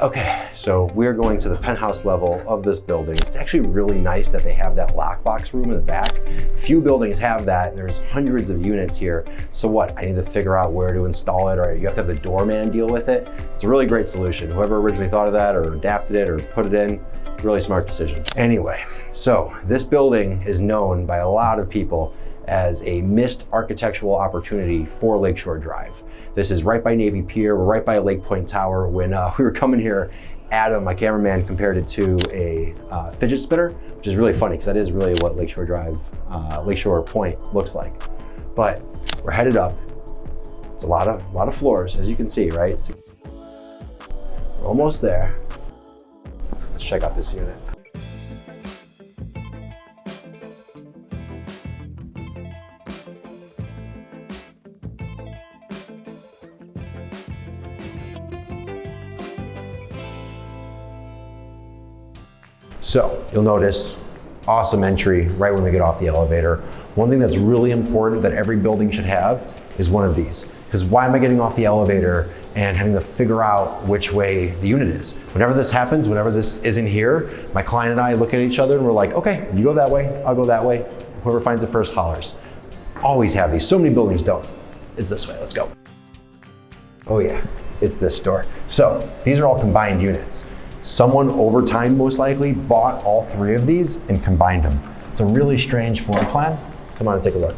Okay, so we're going to the penthouse level of this building. It's actually really nice that they have that lockbox room in the back. Few buildings have that, and there's hundreds of units here. So what, I need to figure out where to install it, or you have to have the doorman deal with it. It's a really great solution. Whoever originally thought of that or adapted it or put it in, really smart decision. Anyway, so this building is known by a lot of people as a missed architectural opportunity for Lakeshore Drive. This is right by Navy Pier. We're right by Lake Point Tower. When we were coming here, Adam, my cameraman, compared it to a fidget spinner, which is really funny because that is really what Lakeshore Drive, Lakeshore Point looks like. But we're headed up. It's a lot of floors, as you can see, right? So we're almost there. Let's check out this unit. So you'll notice awesome entry right when we get off the elevator. One thing that's really important that every building should have is one of these. Because why am I getting off the elevator and having to figure out which way the unit is? Whenever this happens, whenever this isn't here, my client and I look at each other and we're like, okay, you go that way, I'll go that way. Whoever finds it first hollers. Always have these. So many buildings don't. It's this way, let's go. Oh yeah, it's this door. So these are all combined units. Someone over time, most likely, bought all three of these and combined them. It's a really strange floor plan. Come on and take a look.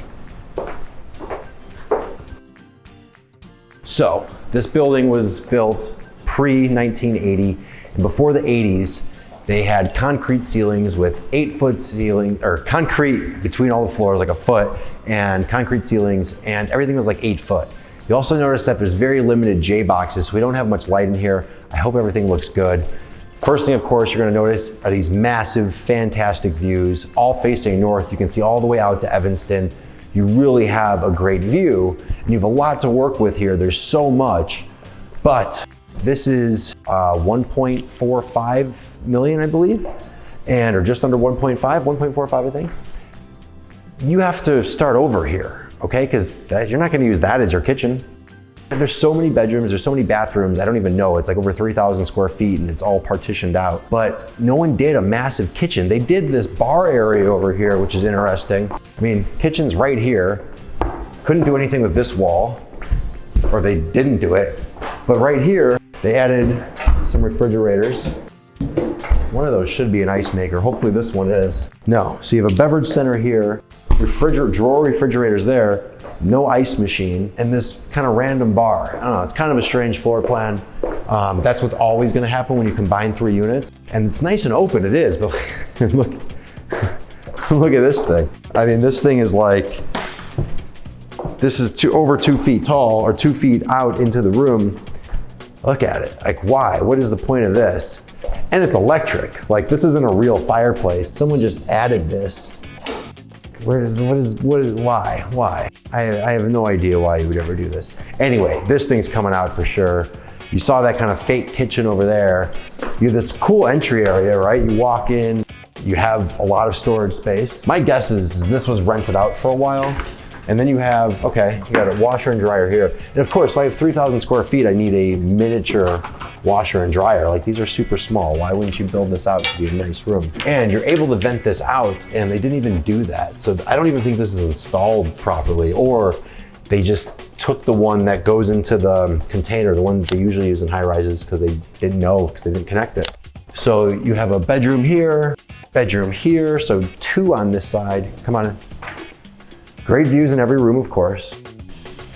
So this building was built pre-1980, and before the 80s, they had concrete ceilings with 8-foot ceiling, or concrete between all the floors, like a foot, and concrete ceilings, and everything was like 8 foot. You also notice that there's very limited J boxes, so we don't have much light in here. I hope everything looks good. First thing, of course, you're gonna notice are these massive, fantastic views, all facing north. You can see all the way out to Evanston. You really have a great view, and you have a lot to work with here. There's so much, but this is 1.45 million, I believe, or just under 1.45, I think. You have to start over here, okay? Because you're not gonna use that as your kitchen. And there's so many bedrooms, there's so many bathrooms, I don't even know. It's like over 3,000 square feet and it's all partitioned out. But no one did a massive kitchen. They did this bar area over here, which is interesting. I mean, kitchen's right here. Couldn't do anything with this wall, or they didn't do it. But right here, they added some refrigerators. One of those should be an ice maker. Hopefully this one is. No, so you have a beverage center here, drawer refrigerators there, no ice machine, and this kind of random bar. I don't know, it's kind of a strange floor plan. That's what's always gonna happen when you combine 3 units. And it's nice and open, it is, but look, look at this thing. I mean, this thing is like, this is over 2 feet tall, or 2 feet out into the room. Look at it, like why? What is the point of this? And it's electric, like this isn't a real fireplace. Someone just added this. Why? I have no idea why you would ever do this. Anyway, this thing's coming out for sure. You saw that kind of fake kitchen over there. You have this cool entry area, right? You walk in, you have a lot of storage space. My guess is this was rented out for a while. And then you have, okay, you got a washer and dryer here. And of course, if I have 3,000 square feet, I need a miniature washer and dryer. Like these are super small. Why wouldn't you build this out to be a nice room? And you're able to vent this out, and they didn't even do that. So I don't even think this is installed properly, or they just took the one that goes into the container, the one that they usually use in high rises, because they didn't know, because they didn't connect it. So you have a bedroom here, so 2 on this side. Come on in. Great views in every room, of course.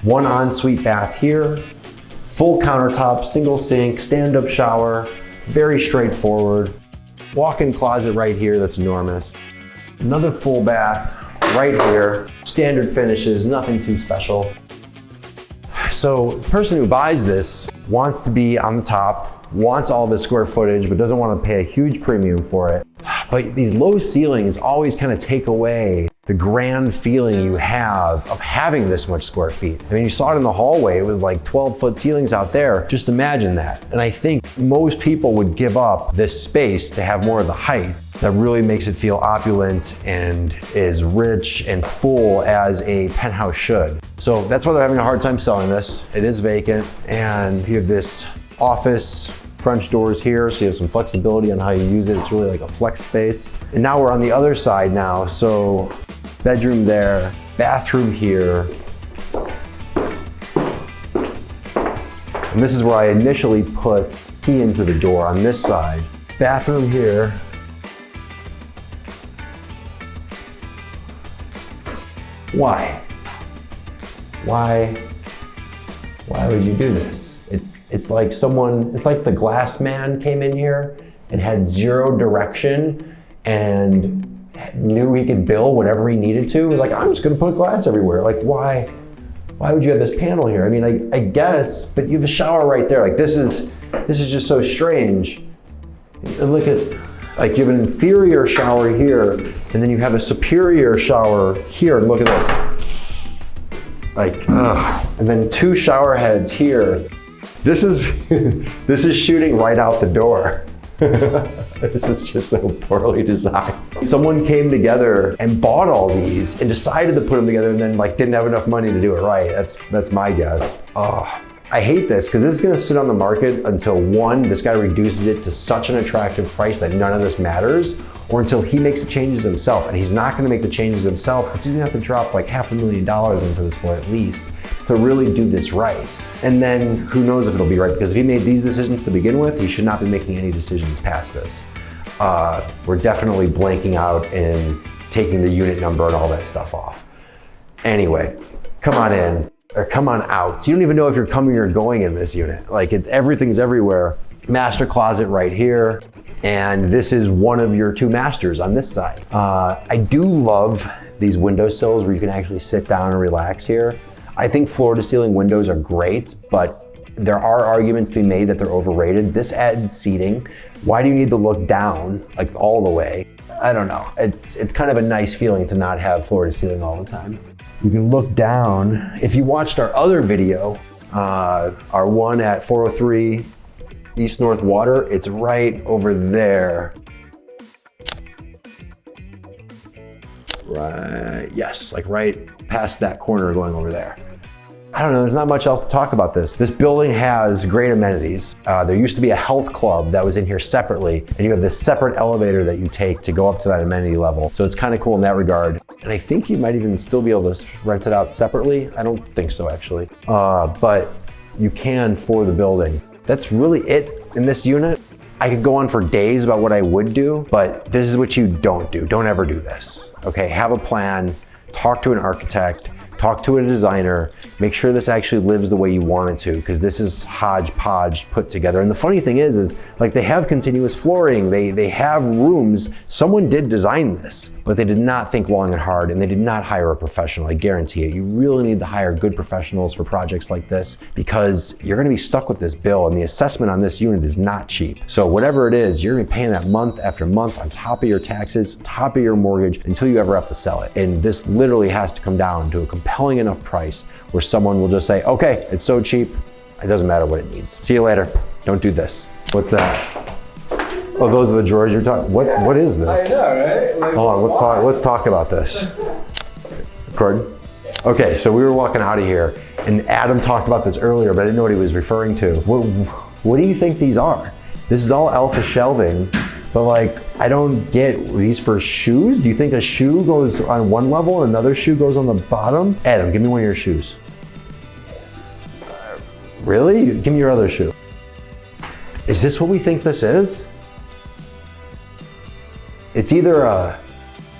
1 ensuite bath here. Full countertop, single sink, stand-up shower, very straightforward. Walk-in closet right here, that's enormous. Another full bath right here. Standard finishes, nothing too special. So the person who buys this wants to be on the top, wants all the square footage, but doesn't want to pay a huge premium for it. But these low ceilings always kind of take away the grand feeling you have of having this much square feet. I mean, you saw it in the hallway, it was like 12-foot ceilings out there. Just imagine that. And I think most people would give up this space to have more of the height that really makes it feel opulent and is rich and full as a penthouse should. So that's why they're having a hard time selling this. It is vacant, and you have this office French doors here, so you have some flexibility on how you use it. It's really like a flex space. And now we're on the other side now. So bedroom there, bathroom here. And this is where I initially put key into the door on this side. Bathroom here. Why? Why would you do this? It's like it's like the glass man came in here and had zero direction and knew he could build whatever he needed to. He was like, I'm just gonna put glass everywhere. Like, why would you have this panel here? I mean, I guess, but you have a shower right there. Like, this is just so strange. And look at, like, you have an inferior shower here, and then you have a superior shower here, and look at this. Like, ugh. And then 2 shower heads here. This is shooting right out the door. This is just so poorly designed. Someone came together and bought all these and decided to put them together and then like didn't have enough money to do it right. That's my guess. Oh, I hate this because this is gonna sit on the market until one, this guy reduces it to such an attractive price that none of this matters, or until he makes the changes himself. And he's not gonna make the changes himself because he's gonna have to drop like $500,000 into this floor at least to really do this right. And then who knows if it'll be right, because if he made these decisions to begin with, he should not be making any decisions past this. We're definitely blanking out and taking the unit number and all that stuff off. Anyway, come on in, or come on out. You don't even know if you're coming or going in this unit. Like, everything's everywhere. Master closet right here. And this is one of your 2 masters on this side. I do love these windowsills where you can actually sit down and relax here. I think floor to ceiling windows are great, but there are arguments to be made that they're overrated. This adds seating. Why do you need to look down like all the way? I don't know. It's kind of a nice feeling to not have floor to ceiling all the time. You can look down. If you watched our other video, our one at 403 East North Water, it's right over there. Right, yes, like right past that corner going over there. I don't know, there's not much else to talk about this. This building has great amenities. There used to be a health club that was in here separately, and you have this separate elevator that you take to go up to that amenity level. So it's kind of cool in that regard. And I think you might even still be able to rent it out separately. I don't think so, actually. But you can for the building. That's really it in this unit. I could go on for days about what I would do, but this is what you don't do. Don't ever do this. Okay, have a plan, talk to an architect, talk to a designer, make sure this actually lives the way you want it to, because this is hodgepodge put together. And the funny thing is like they have continuous flooring, they have rooms. Someone did design this, but they did not think long and hard, and they did not hire a professional, I guarantee it. You really need to hire good professionals for projects like this, because you're gonna be stuck with this bill, and the assessment on this unit is not cheap. So whatever it is, you're gonna be paying that month after month on top of your taxes, top of your mortgage, until you ever have to sell it. And this literally has to come down to a compelling enough price where someone will just say, okay, it's so cheap, it doesn't matter what it needs. See you later. Don't do this. What's that? Oh, those are the drawers you're talking. What is this? I know, right? Like, hold on, let's talk about this. Record? Okay, so we were walking out of here, and Adam talked about this earlier, but I didn't know what he was referring to. What do you think these are? This is all alpha shelving, but like, I don't get these for shoes. Do you think a shoe goes on one level and another shoe goes on the bottom? Adam, give me one of your shoes. Really? Give me your other shoe. Is this what we think this is? It's either a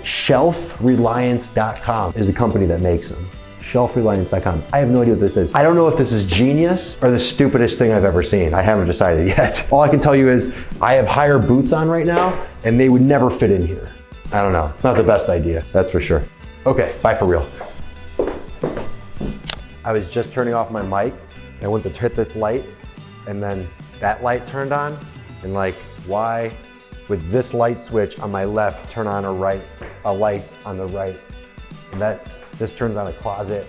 shelfreliance.com is the company that makes them. Shelfreliance.com. I have no idea what this is. I don't know if this is genius or the stupidest thing I've ever seen. I haven't decided yet. All I can tell you is I have higher boots on right now, and they would never fit in here. I don't know. It's not the best idea, that's for sure. Okay, bye for real. I was just turning off my mic, and I went to hit this light, and then that light turned on, and like, why would this light switch on my left turn on a light on the right? And this turns on a closet.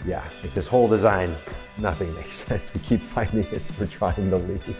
Yeah, like this whole design, nothing makes sense. We keep finding it, we're trying to leave.